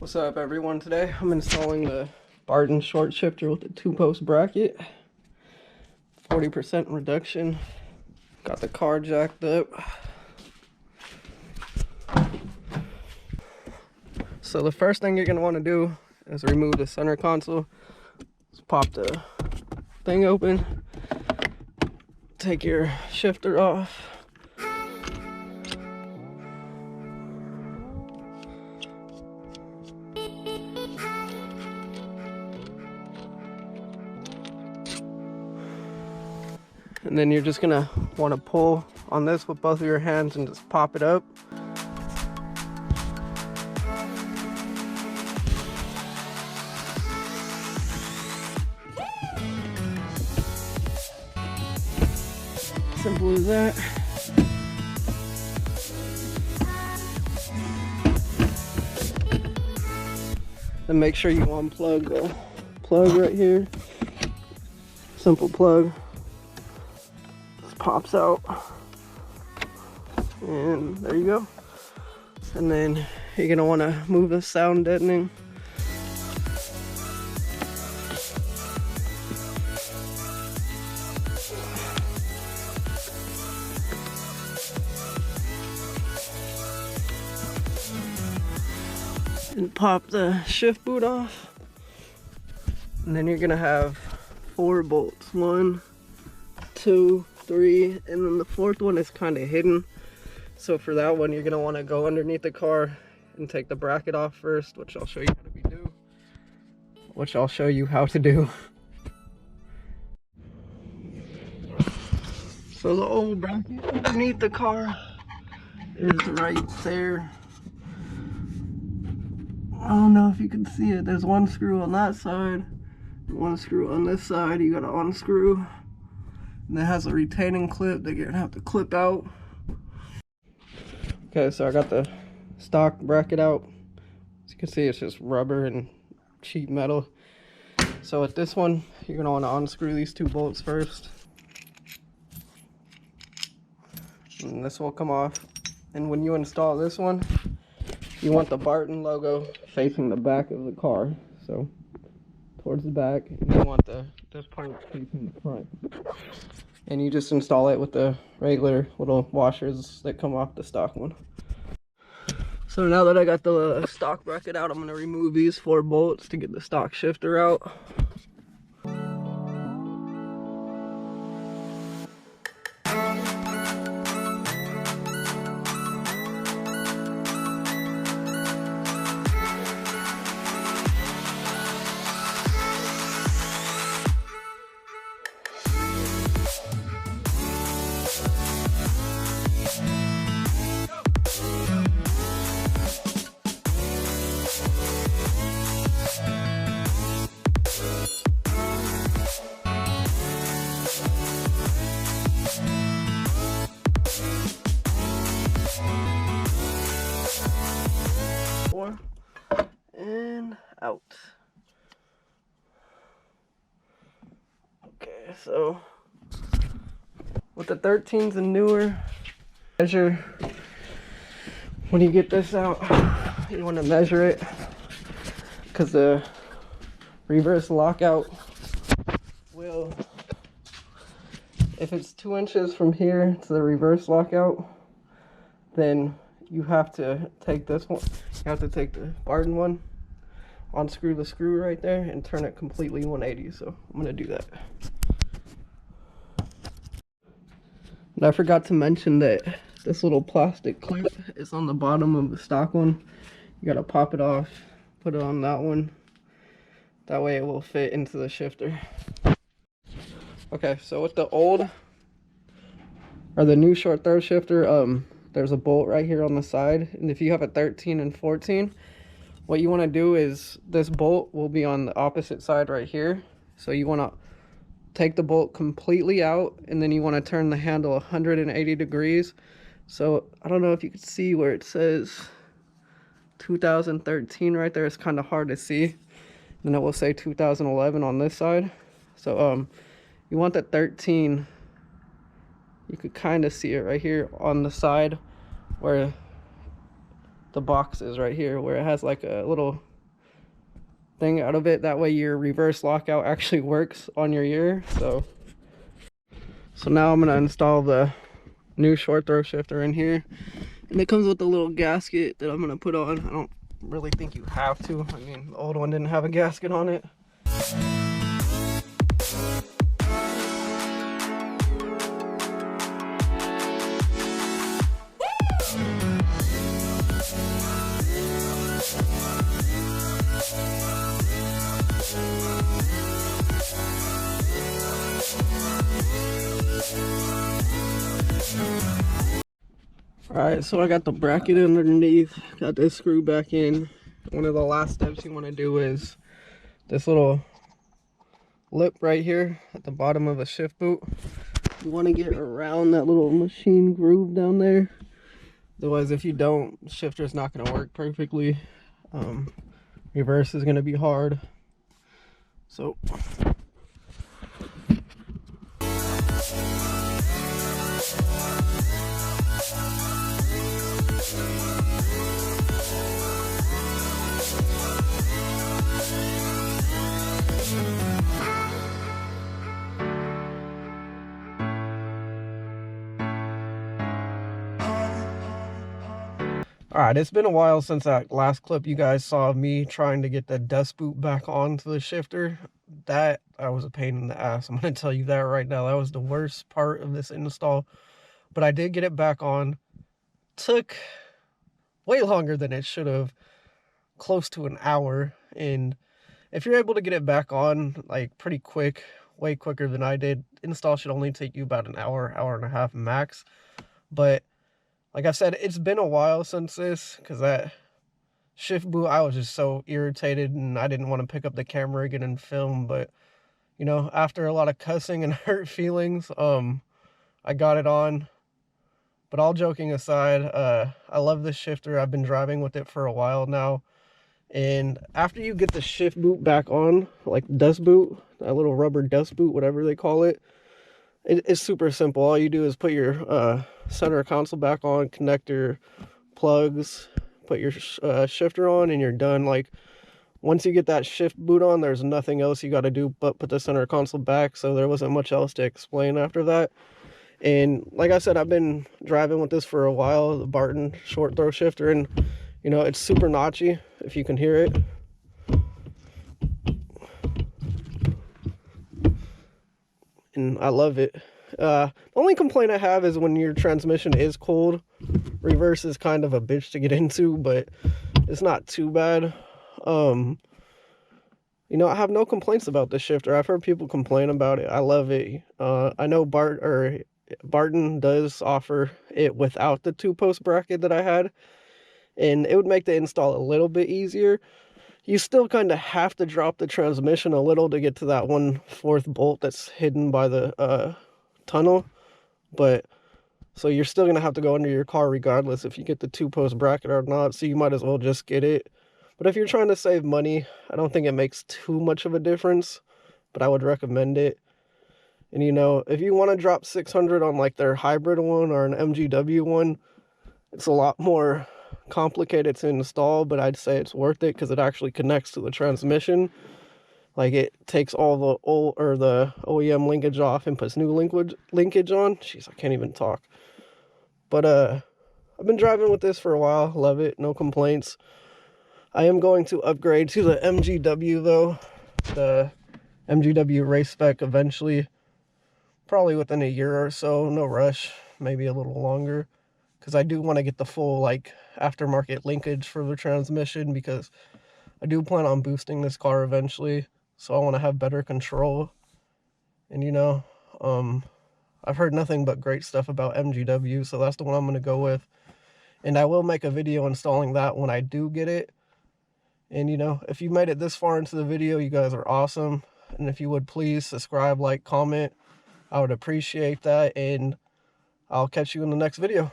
What's up, everyone? Today I'm installing the Barton short shifter with the 2-post bracket. 40% reduction. Got the car jacked up. So the first thing you're going to want to do is remove the center console. Just pop the thing open. Take your shifter off. And then you're just gonna want to pull on this with both of your hands and just pop it up. Simple as that. Then make sure you unplug the plug right here. Simple plug. Pops out, and there you go. And then you're gonna want to move the sound deadening. And pop the shift boot off. And then you're gonna have 4 bolts. 1, 2, 3, and then the 4th one is kind of hidden. So for that one, you're gonna want to go underneath the car and take the bracket off first, which I'll show you how to do. So the old bracket underneath the car is right there. I don't know if you can see it. There's 1 screw on that side, 1 screw on this side. You gotta unscrew. And it has a retaining clip that you're gonna have to clip out. Okay, so I got the stock bracket out. As you can see, it's just rubber and cheap metal. So with this one, you're gonna want to unscrew these 2 bolts first. And this will come off. And when you install this one, you want the Barton logo facing the back of the car. So towards the back, and you want this part facing the front. And you just install it with the regular little washers that come off the stock one. So now that I got the stock bracket out, I'm going to remove these 4 bolts to get the stock shifter out. And out. Okay, so with the 13s and newer, measure when you get this out. You want to measure it because the reverse lockout will, if it's 2 inches from here to the reverse lockout, then you have to take this one. You have to take the Barton one, unscrew the screw right there, and turn it completely 180. So I'm gonna do that. And I forgot to mention that this little plastic clip is on the bottom of the stock one. You gotta pop it off, put it on that one. That way it will fit into the shifter. Okay, so with the old or the new short throw shifter, there's a bolt right here on the side, and if you have a 13 and 14, what you want to do is this bolt will be on the opposite side right here. So you want to take the bolt completely out, and then you want to turn the handle 180 degrees. So I don't know if you can see where it says 2013 right there. It's kind of hard to see. Then it will say 2011 on this side. So you want the 13 You could kind of see it right here on the side where the box is right here, where it has like a little thing out of it. That way your reverse lockout actually works on your ear. So now I'm gonna install the new short throw shifter in here, and it comes with a little gasket that I'm gonna put on. I don't really think you have to. I mean, the old one didn't have a gasket on it. Alright, so I got the bracket underneath, got this screw back in. One of the last steps you want to do is this little lip right here at the bottom of a shift boot. You want to get around that little machine groove down there. Otherwise, if you don't, the shifter's not going to work perfectly. Reverse is going to be hard. So alright, it's been a while since that last clip you guys saw of me trying to get the dust boot back onto the shifter. That was a pain in the ass. I'm going to tell you that right now. That was the worst part of this install. But I did get it back on. Took way longer than it should have. Close to an hour. And if you're able to get it back on like pretty quick, way quicker than I did, install should only take you about an hour, hour and a half max. But like I said, it's been a while since this, because that shift boot, I was just so irritated and I didn't want to pick up the camera again and film. But, you know, after a lot of cussing and hurt feelings, I got it on. But all joking aside, I love this shifter. I've been driving with it for a while now. And after you get the shift boot back on, like dust boot, that little rubber dust boot, whatever they call it, it's super simple. All you do is put your center console back on, connect your plugs, put your shifter on, and you're done. Like, once you get that shift boot on, there's nothing else you got to do but put the center console back. So there wasn't much else to explain after that. And like I said, I've been driving with this for a while, the Barton short throw shifter, and you know, it's super notchy if you can hear it. And I love it. The only complaint I have is when your transmission is cold. Reverse is kind of a bitch to get into, but it's not too bad. You know, I have no complaints about this shifter. I've heard people complain about it. I love it. I know Barton does offer it without the 2-post bracket that I had, and it would make the install a little bit easier. You still kind of have to drop the transmission a little to get to that 1/4 bolt that's hidden by the tunnel. But so you're still going to have to go under your car regardless if you get the 2-post bracket or not. So you might as well just get it. But if you're trying to save money, I don't think it makes too much of a difference. But I would recommend it. And you know, if you want to drop $600 on like their hybrid one or an MGW one, it's a lot more complicated to install, but I'd say it's worth it because it actually connects to the transmission. Like, it takes all the old or the OEM linkage off and puts new linkage on. Jeez, I can't even talk. But I've been driving with this for a while. Love it. No complaints. I am going to upgrade to the MGW though. The MGW race spec eventually. Probably within a year or so. No rush. Maybe a little longer. Because I do want to get the full, like, aftermarket linkage for the transmission, because I do plan on boosting this car eventually, so I want to have better control. And, you know, I've heard nothing but great stuff about MGW, so that's the one I'm going to go with. And I will make a video installing that when I do get it. And, you know, if you made it this far into the video, you guys are awesome. And if you would please subscribe, like, comment, I would appreciate that. And I'll catch you in the next video.